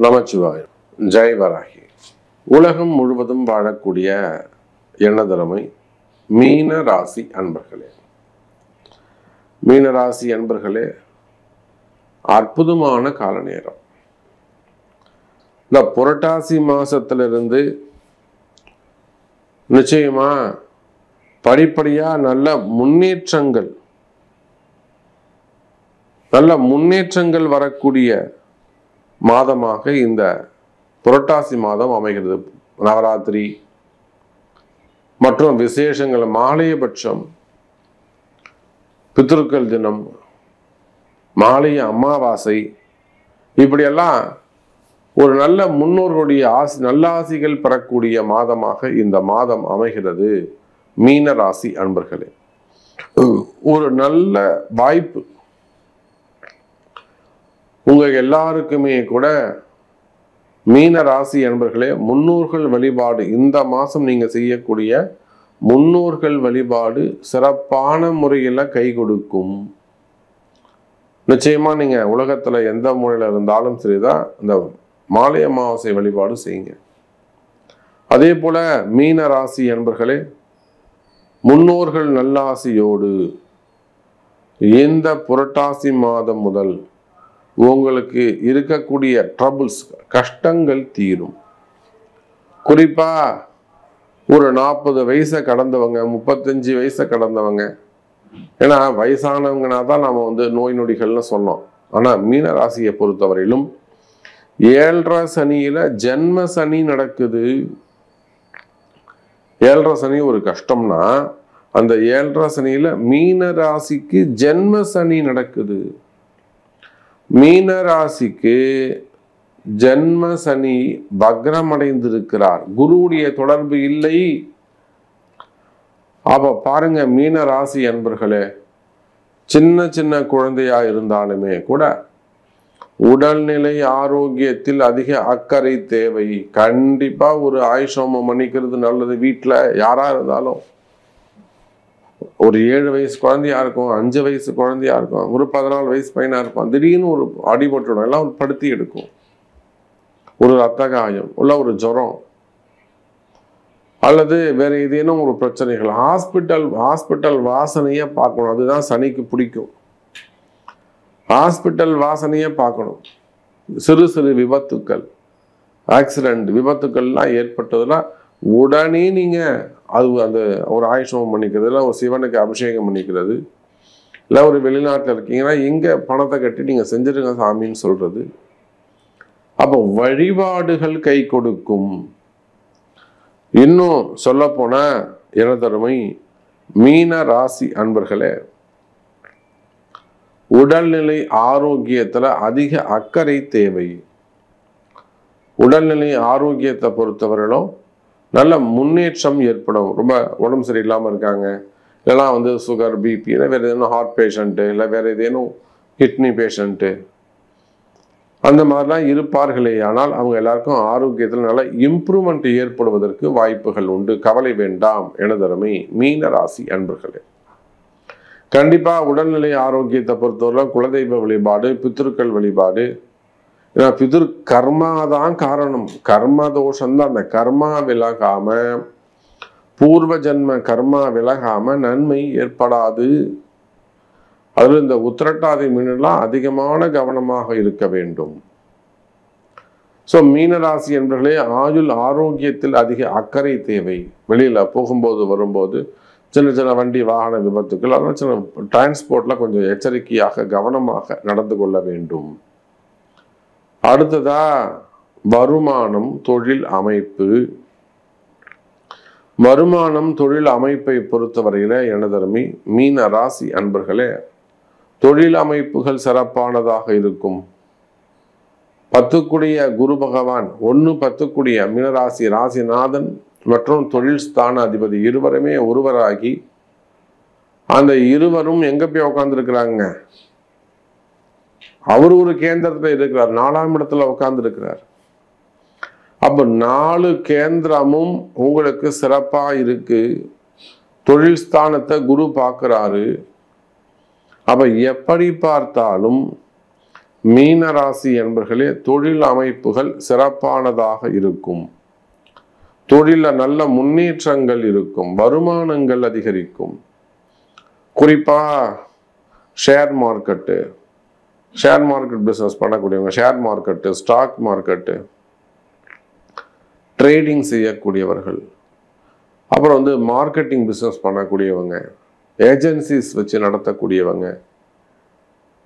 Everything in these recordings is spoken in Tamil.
நமச்சிவாயம். ஜெய் வராகி. உலகம் முழுவதும் வாழக்கூடிய எண்ணதரமை மீன ராசி அன்பர்களே, மீனராசி அன்பர்களே, அற்புதமான கால நேரம். இந்த புரட்டாசி மாசத்திலிருந்து நிச்சயமா படிப்படியா நல்ல முன்னேற்றங்கள் வரக்கூடிய மாதமாக இந்த புரட்டாசி மாதம் அமைகிறது. நவராத்திரி மற்றும் விசேஷங்கள், மாலையபட்சம், பித்ருக்கள் தினம், மாலைய அமாவாசை, இப்படியெல்லாம் ஒரு நல்ல முன்னோர்களுடைய நல்லாசிகள் பெறக்கூடிய மாதமாக இந்த மாதம் அமைகிறது. மீன ராசி அன்பர்களே, ஒரு நல்ல வாய்ப்பு உங்க எல்லாருக்குமே கூட. மீன ராசி அன்பர்களே, முன்னோர்கள் வழிபாடு இந்த மாசம் நீங்க செய்யக்கூடிய முன்னோர்கள் வழிபாடு சிறப்பான முறையில கை கொடுக்கும். நிச்சயமா நீங்க உலகத்துல எந்த மூலையில இருந்தாலும் சரிதான் இந்த மாலை அமாவாசை வழிபாடு செய்யுங்க. அதே போல மீன ராசி அன்பர்களே, முன்னோர்கள் நல்லாசியோடு இந்த புரட்டாசி மாதம் முதல் உங்களுக்கு இருக்கக்கூடிய ட்ரபிள்ஸ், கஷ்டங்கள் தீரும். குறிப்பா ஒரு 40 வயசை கடந்தவங்க, 35 வயசை கடந்தவங்க, ஏன்னா வயசானவங்கன்னா தான் நம்ம நோய் நொடிகள்னு சொன்னோம். ஆனா மீன ராசியை பொறுத்தவரையிலும் 7.5 சனியில ஜென்ம சனி நடக்குது. 7.5 சனி ஒரு கஷ்டம்னா, அந்த 7.5 சனியில மீன ராசிக்கு ஜென்ம சனி நடக்குது. மீன ராசிக்கு ஜென்ம சனி வக்ரமடைந்திருக்கிறார். குருவுடைய தொடர்பு இல்லை. அப்ப பாருங்க மீன ராசி அன்பர்களே, சின்ன சின்ன குழந்தையா இருந்தாலுமே கூட உடல்நிலை ஆரோக்கியத்தில் அதிக அக்கறை தேவை. கண்டிப்பா ஒரு ஆயுஷோமம் பண்ணிக்கிறது நல்லது. வீட்டுல யாரா இருந்தாலும் ஒரு 7 வயசு குழந்தையா இருக்கும், 5 வயசு குழந்தையா இருக்கும், ஒரு 14 வயசு பையனா இருப்பான். திடீர்னு ஒரு அடிபட்டுடும், எல்லாம் ஒரு படுத்தி எடுக்கும். ஒரு ரத்த காயம், உள்ள ஒரு ஜுரம், அல்லது வேற ஏதேனும் ஒரு பிரச்சனைகள். ஹாஸ்பிட்டல் வாசனைய பார்க்கணும். அதுதான் சனிக்கு பிடிக்கும். ஹாஸ்பிட்டல் வாசனைய பார்க்கணும். சிறு சிறு விபத்துக்கள், ஆக்சிடென்ட் விபத்துக்கள்லாம் ஏற்பட்டதுன்னா உடனே நீங்க அந்த ஒரு ஆயுஷம் பண்ணிக்கிறது, இல்லை ஒரு சிவனுக்கு அபிஷேகம் பண்ணிக்கிறது, இல்லை ஒரு வெளிநாட்டில் இருக்கீங்கன்னா எங்க பணத்தை கட்டி நீங்க செஞ்சிருங்க சாமின்னு சொல்றது. அப்போ வழிபாடுகள் கை கொடுக்கும். இன்னும் சொல்ல போன எனதருமை மீன ராசி அன்பர்களே, உடல்நிலை ஆரோக்கியத்துல அதிக அக்கறை தேவை. உடல்நிலை ஆரோக்கியத்தை பொறுத்தவரையிலும் நல்ல முன்னேற்றம் ஏற்படும். ரொம்ப உடம்பு சரியில்லாமல் இருக்காங்க, இல்லைனா சுகர், பிபி, இல்லை வேற ஏதேனும் ஹார்ட் பேஷண்ட்டு, இல்லை வேற ஏதேனும் கிட்னி பேஷண்ட்டு, அந்த மாதிரிலாம் இருப்பார்களே. ஆனால் அவங்க எல்லாருக்கும் ஆரோக்கியத்தில் நல்ல இம்ப்ரூவ்மெண்ட் ஏற்படுவதற்கு வாய்ப்புகள் உண்டு. கவலை வேண்டாம் எனதருமை மீன ராசி அன்பர்களே. கண்டிப்பா உடல்நிலை ஆரோக்கியத்தை பொறுத்தவரை குலதெய்வ வழிபாடு, பித்ருக்கள் வழிபாடு, பிதுர் கர்மா தான் காரணம். கர்ம தோஷம்தான். அந்த கர்மா விலகாம, பூர்வ ஜென்ம கர்மா விலகாம நன்மை ஏற்படாது. அதுல இந்த உத்திரட்டாதி மீனெல்லாம் அதிகமான கவனமாக இருக்க வேண்டும். சோ மீனராசி என்பவர்களே, ஆயுள் ஆரோக்கியத்தில் அதிக அக்கறை தேவை. வெளியில போகும்போது வரும்போது சின்ன சின்ன வண்டி வாகன விபத்துக்கள், அதெல்லாம் சின்ன டிரான்ஸ்போர்ட்ல கொஞ்சம் எச்சரிக்கையாக கவனமாக நடந்து கொள்ள வேண்டும். அடுத்ததா வருமானம், தொழில் அமைப்பு. வருமானம் தொழில் அமைப்பை பொறுத்தவரையில எனதருமை மீன ராசி அன்பர்களே, தொழில் அமைப்புகள் சிறப்பானதாக இருக்கும். 10 குரு பகவான் 10 மீனராசி ராசிநாதன் மற்றும் தொழில் ஸ்தான அதிபதி இருவருமே ஒருவராகி அந்த இருவரும் எங்க போய் உட்கார்ந்து இருக்கிறாங்க? அவர் ஒரு கேந்திரத்துல இருக்கிறார், 4ஆம் இடத்துல உட்கார்ந்து இருக்கிறார். அப்ப 4 கேந்திரமும் உங்களுக்கு சிறப்பா இருக்கு. தொழில் ஸ்தானத்தை குரு பார்க்கிறாரு. அப்ப எப்படி பார்த்தாலும் மீன ராசி என்பர்களே தொழில் அமைப்புகள் சிறப்பானதாக இருக்கும். தொழில நல்ல முன்னேற்றங்கள் இருக்கும். வருமானங்கள் அதிகரிக்கும். குறிப்பா share market, share market business பண்ணக்கூடியவங்க, share market, stock market, trading செய்யக்கூடியவர்கள், அப்புறம் வந்து மார்க்கெட்டிங் பிஸ்னஸ் பண்ணக்கூடியவங்க, ஏஜென்சிஸ் வச்சு நடத்தக்கூடியவங்க,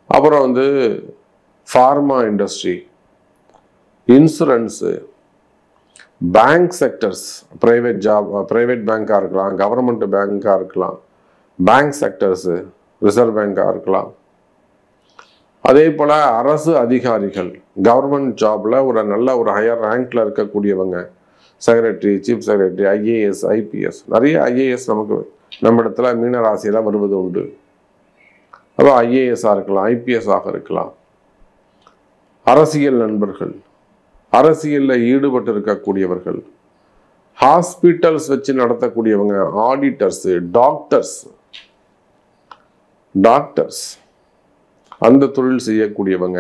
அப்புறம் வந்து pharma industry, insurance, bank sectors, private job, private பேங்காக இருக்கலாம், கவர்மெண்ட் பேங்காக இருக்கலாம், பேங்க் செக்டர்ஸு, ரிசர்வ் பேங்காக இருக்கலாம். அதே போல் அரசு அதிகாரிகள், கவர்மெண்ட் ஜாபில் ஒரு நல்ல ஒரு ஹையர் ரேங்க்ல இருக்கக்கூடியவங்க, secretary, chief secretary, IAS, IPS, நிறைய ஐஏஎஸ் நமக்கு நம்ம இடத்துல மீனராசியில் வருவது உண்டு. அப்போ ஐஏஎஸ்ஸாக இருக்கலாம், ஐபிஎஸ்ஸாக இருக்கலாம். அரசியல் நண்பர்கள், அரசியலில் ஈடுபட்டு இருக்கக்கூடியவர்கள், ஹாஸ்பிட்டல்ஸ் வச்சு நடத்தக்கூடியவங்க, ஆடிட்டர்ஸ், டாக்டர்ஸ், அந்த தொழில் செய்யக்கூடியவங்க.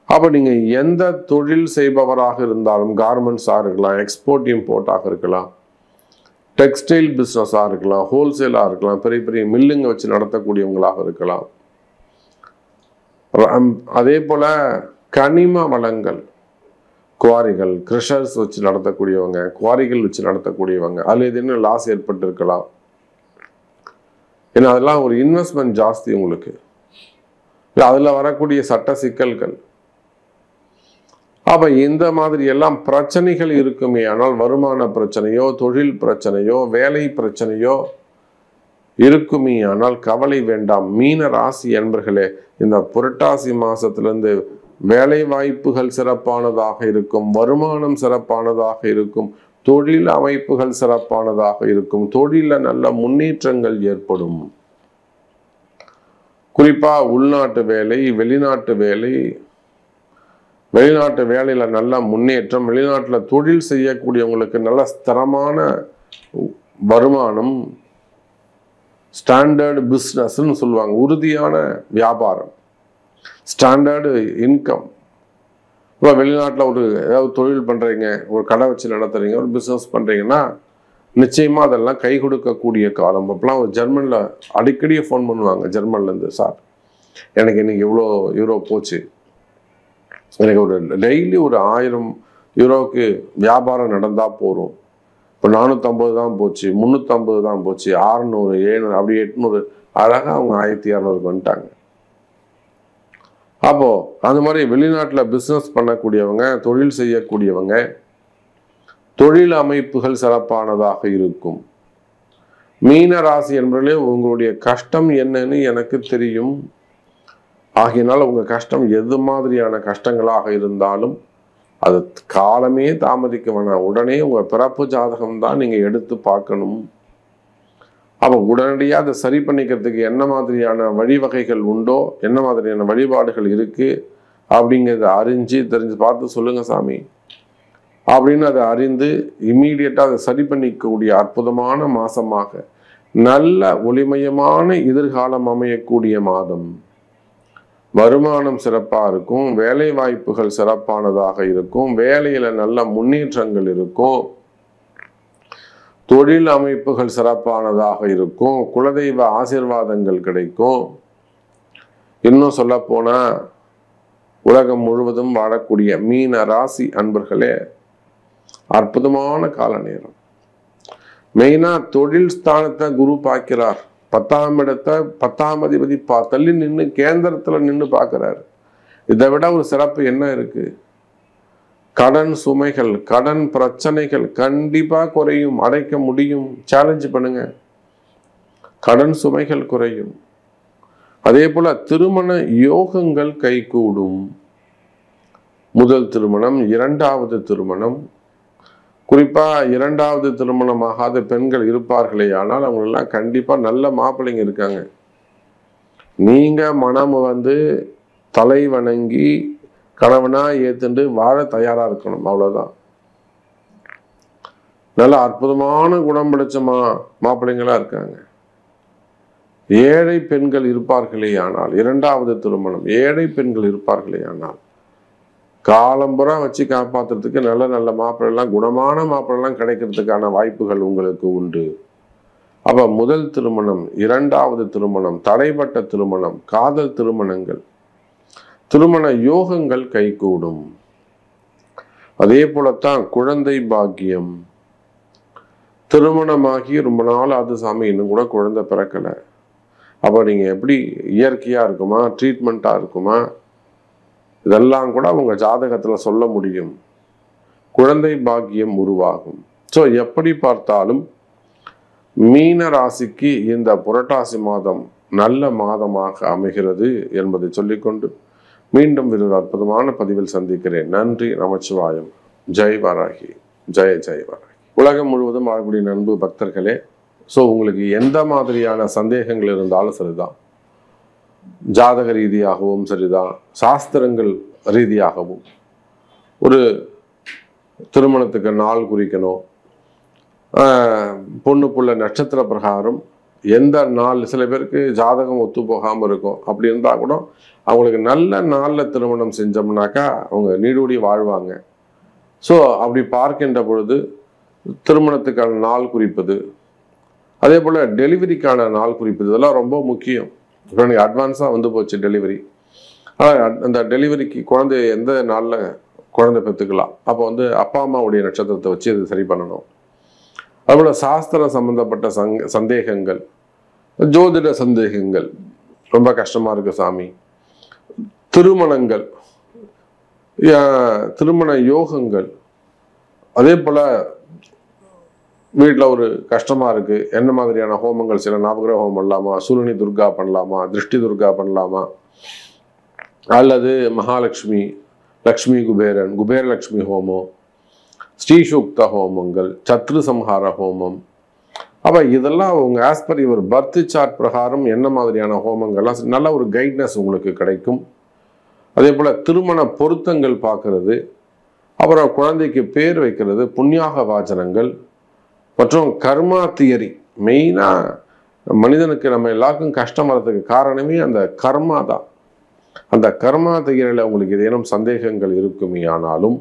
அப்போ நீங்கள் எந்த தொழில் செய்பவராக இருந்தாலும், கார்மெண்ட்ஸாக இருக்கலாம், எக்ஸ்போர்ட் இம்போர்ட்டாக இருக்கலாம், டெக்ஸ்டைல் பிஸ்னஸாக இருக்கலாம், ஹோல்சேலாக இருக்கலாம், பெரிய பெரிய மில்லுங்க வச்சு நடத்தக்கூடியவங்களாக இருக்கலாம். அதே போல் கனிம வளங்கள், குவாரிகள், கிரஷர்ஸ் வச்சு நடத்தக்கூடியவங்க, குவாரிகள் வச்சு நடத்தக்கூடியவங்க, அதில் எதுன்னு லாஸ் ஏற்பட்டு இருக்கலாம். ஏன்னா அதெல்லாம் ஒரு இன்வெஸ்ட்மெண்ட் ஜாஸ்தி உங்களுக்கு. அதில் வரக்கூடிய சட்ட சிக்கல்கள். அப்போ இந்த மாதிரி எல்லாம் பிரச்சனைகள் இருக்குமே, ஆனால் வருமான பிரச்சனையோ, தொழில் பிரச்சனையோ, வேலை பிரச்சனையோ இருக்குமே, ஆனால் கவலை வேண்டாம். மீன ராசி என்பர்களே, இந்த புரட்டாசி மாசத்திலிருந்து வேலை வாய்ப்புகள் சிறப்பானதாக இருக்கும், வருமானம் சிறப்பானதாக இருக்கும், தொழில் அமைப்புகள் சிறப்பானதாக இருக்கும், தொழில நல்ல முன்னேற்றங்கள் ஏற்படும். குறிப்பா உள்நாட்டு வேலை, வெளிநாட்டு வேலை, வெளிநாட்டு வேலையில நல்ல முன்னேற்றம், வெளிநாட்டில் தொழில் செய்யக்கூடியவங்களுக்கு நல்ல ஸ்திரமான வருமானம், ஸ்டாண்டர்டு பிஸ்னஸ்ன்னு சொல்லுவாங்க, உறுதியான வியாபாரம், ஸ்டாண்டர்டு இன்கம். இப்போ வெளிநாட்டில் ஒரு ஏதாவது தொழில் பண்ணுறீங்க, ஒரு கடை வச்சு நடத்துறீங்க, ஒரு பிஸ்னஸ் பண்ணுறீங்கன்னா நிச்சயமாக அதெல்லாம் கை கொடுக்கக்கூடிய காலம். அப்போலாம் ஒரு ஜெர்மனில் அடிக்கடி ஃபோன் பண்ணுவாங்க, ஜெர்மன்லேருந்து, சார் எனக்கு இன்னைக்கு இவ்வளோ யூரோ போச்சு, எனக்கு ஒரு டெய்லி ஒரு 1000 யூரோவுக்கு வியாபாரம் நடந்தால் போகிறோம். இப்போ 450 தான் போச்சு, 350 தான் போச்சு, 600, 700, அப்படி 800, அழகாக அவங்க 1200 வந்துட்டாங்க. அப்போ அந்த மாதிரி வெளிநாட்டில் பிஸ்னஸ் பண்ணக்கூடியவங்க, தொழில் செய்யக்கூடியவங்க, தொழில் அமைப்புகள் சிறப்பானதாக இருக்கும். மீன ராசி என்பதிலே உங்களுடைய கஷ்டம் என்னன்னு எனக்கு தெரியும். ஆகையினால் உங்க கஷ்டம் எது மாதிரியான கஷ்டங்களாக இருந்தாலும் அது காலமே தாமதிக்க வேணாம், உடனே உங்க பிறப்பு ஜாதகம் தான் நீங்க எடுத்து பார்க்கணும். அப்போ உடனடியாக அதை சரி பண்ணிக்கிறதுக்கு என்ன மாதிரியான வழிவகைகள் உண்டோ, என்ன மாதிரியான வழிபாடுகள் இருக்கு அப்படிங்கிறத அறிஞ்சு தெரிஞ்சு பார்த்து சொல்லுங்க சாமி அப்படின்னு அதை அறிந்து இம்மீடியட்டாக அதை சரி பண்ணிக்கக்கூடிய அற்புதமான மாசமாக, நல்ல ஒளிமயமான எதிர்காலம் அமையக்கூடிய மாதம். வருமானம் சிறப்பாக இருக்கும், வேலை வாய்ப்புகள் சிறப்பானதாக இருக்கும், வேலையில நல்ல முன்னேற்றங்கள் இருக்கும், தொழில் அமைப்புகள் சிறப்பானதாக இருக்கும், குலதெய்வ ஆசீர்வாதங்கள் கிடைக்கும். இன்னும் சொல்ல போனா உலகம் முழுவதும் வாழக்கூடிய மீன ராசி அன்பர்களே, அற்புதமான கால நேரம். மெயினா தொழில் ஸ்தானத்தை குரு பார்க்கிறார். 10ஆம் இடத்தை 10ஆம் அதிபதி தள்ளி நின்று கேந்திரத்துல நின்று பார்க்கிறார். இதை விட ஒரு சிறப்பு என்ன இருக்கு? கடன் சுமைகள், கடன் பிரச்சனைகள் கண்டிப்பா குறையும், அடைக்க முடியும். சேலஞ்ச் பண்ணுங்க, கடன் சுமைகள் குறையும். அதே போல திருமண யோகங்கள் கைகூடும். முதல் திருமணம், 2வது திருமணம், குறிப்பா 2வது திருமணமாகாத பெண்கள் இருப்பார்களே, ஆனால் அவங்களெல்லாம் கண்டிப்பா நல்ல மாப்பிள்ளைங்க இருக்காங்க. நீங்க மனம் தலை வணங்கி கணவனா ஏத்துண்டு வாழ தயாரா இருக்கணும், அவ்வளவுதான். நல்ல அற்புதமான குணம் படைச்ச மாப்பிள்ளைங்களா இருக்காங்க. ஏழை பெண்கள் இருப்பார்களே ஆனால், இரண்டாவது திருமணம் ஏழை பெண்கள் இருப்பார்களே ஆனால், காலம்புறா வச்சு காப்பாத்துறதுக்கு நல்ல நல்ல மாப்பிள்ளெல்லாம், குணமான மாப்பிள்ளெல்லாம் கிடைக்கிறதுக்கான வாய்ப்புகள் உங்களுக்கு உண்டு. அப்ப முதல் திருமணம், இரண்டாவது திருமணம், தடைப்பட்ட திருமணம், காதல் திருமணங்கள், திருமண யோகங்கள் கைகூடும். அதே போலத்தான் குழந்தை பாக்கியம். திருமணமாகி ரொம்ப நாள் ஆகுது சாமி, இன்னும் கூட குழந்தை பிறக்கல. அப்ப நீங்க எப்படி இயற்கையா இருக்குமா, ட்ரீட்மெண்டா இருக்குமா, இதெல்லாம் கூட உங்க ஜாதகத்துல சொல்ல முடியும். குழந்தை பாக்கியம் உருவாகும். ஸோ எப்படி பார்த்தாலும் மீன ராசிக்கு இந்த புரட்டாசி மாதம் நல்ல மாதமாக அமைகிறது என்பதை சொல்லிக்கொண்டு மீண்டும் ஒரு அற்புதமான பதிவில் சந்திக்கிறேன். நன்றி. நமச்சிவாயம். ஜெய் வாராகி. ஜெய் ஜெய் வாராகி. உலகம் முழுவதும் வாழக்கூடிய அன்பு பக்தர்களே, ஸோ உங்களுக்கு எந்த மாதிரியான சந்தேகங்கள் இருந்தாலும் சரிதான், ஜாதக ரீதியாகவும் சரிதான், சாஸ்திரங்கள் ரீதியாகவும், ஒரு திருமணத்துக்கு நாள் குறிக்கணும், பொண்ணு புள்ள நட்சத்திர பிரகாரம் எந்த நாள், சில பேருக்கு ஜாதகம் ஒத்து போகாமல் இருக்கும், அப்படி இருந்தால் கூட அவங்களுக்கு நல்ல நாளில் திருமணம் செஞ்சோம்னாக்கா அவங்க நீடூடி வாழ்வாங்க. ஸோ அப்படி பார்க்கின்ற பொழுது திருமணத்துக்கான நாள் குறிப்பது, அதே போல் டெலிவரிக்கான நாள் குறிப்பது, இதெல்லாம் ரொம்ப முக்கியம். இப்போ எனக்கு அட்வான்ஸாக வந்து போச்சு டெலிவரி, ஆனால் அந்த டெலிவரிக்கு குழந்தை எந்த நாளில் குழந்தை பெற்றுக்கலாம், அப்போ வந்து அப்பா அம்மாவுடைய நட்சத்திரத்தை வச்சு இது சரி பண்ணணும். அதுபோல் சாஸ்திரம் சம்பந்தப்பட்ட சந்தேகங்கள், ஜோதிட சந்தேகங்கள், ரொம்ப கஷ்டமாக இருக்கு சாமி, திருமணங்கள், திருமண யோகங்கள், அதே போல் வீட்டில் ஒரு கஷ்டமாக இருக்குது, என்ன மாதிரியான ஹோமங்கள், சில நவகிரக ஹோமம் பண்ணலாமா, சூரியனி துர்கா பண்ணலாமா, திருஷ்டி துர்கா பண்ணலாமா, அல்லது மகாலட்சுமி, லக்ஷ்மி குபேரன், குபேரலட்சுமி ஹோமம், ஸ்ரீசூக்த ஹோமங்கள், சத்ரு சம்ஹார ஹோமம். அப்போ இதெல்லாம் உங்க as per your birth chart பிரகாரம் என்ன மாதிரியான ஹோமங்கள்லாம் நல்ல ஒரு கைட்னஸ் உங்களுக்கு கிடைக்கும். அதே போல் திருமண பொருத்தங்கள் பார்க்கறது, அப்புறம் குழந்தைக்கு பேர் வைக்கிறது, புண்ணியாக வாசனங்கள் மற்றும் கர்மா தியரி. மெயினாக மனிதனுக்கு நம்ம எல்லாருக்கும் கஷ்டம் வர்றதுக்கு காரணமே அந்த கர்மா தான். அந்த கர்மா தியரியில் உங்களுக்கு ஏதேனும் சந்தேகங்கள் இருக்குமே ஆனாலும்,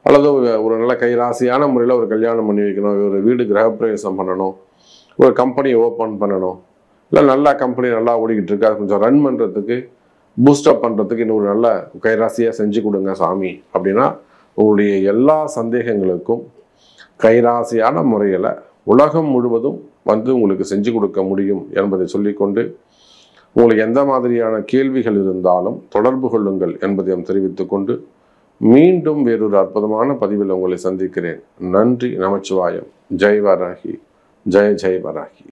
அல்லது ஒரு நல்ல கைராசியான முறையில் ஒரு கல்யாணம் பண்ணி வைக்கணும், ஒரு வீடு கிரகப்பிரவேசம் பண்ணணும், ஒரு கம்பெனி ஓப்பன் பண்ணணும், இல்லை நல்ல கம்பெனி நல்லா ஓடிக்கிட்டு இருக்கு, அது கொஞ்சம் ரன் பண்ணுறதுக்கு, பூஸ்டப் பண்ணுறதுக்கு இன்னொரு நல்ல கைராசியாக செஞ்சு கொடுங்க சாமி அப்படின்னா, உங்களுடைய எல்லா சந்தேகங்களுக்கும் கைராசியான முறையில் உலகம் முழுவதும் வந்து உங்களுக்கு செஞ்சு கொடுக்க முடியும் என்பதை சொல்லிக்கொண்டு, உங்களுக்கு எந்த மாதிரியான கேள்விகள் இருந்தாலும் தொடர்பு கொள்ளுங்கள் என்பதையும் தெரிவித்துக்கொண்டு மீண்டும் வேறொரு அற்புதமான பதிவில் உங்களை சந்திக்கிறேன். நன்றி. நமச்சிவாயம். ஜெய் வாராகி. ஜெய் ஜெய் வாராகி.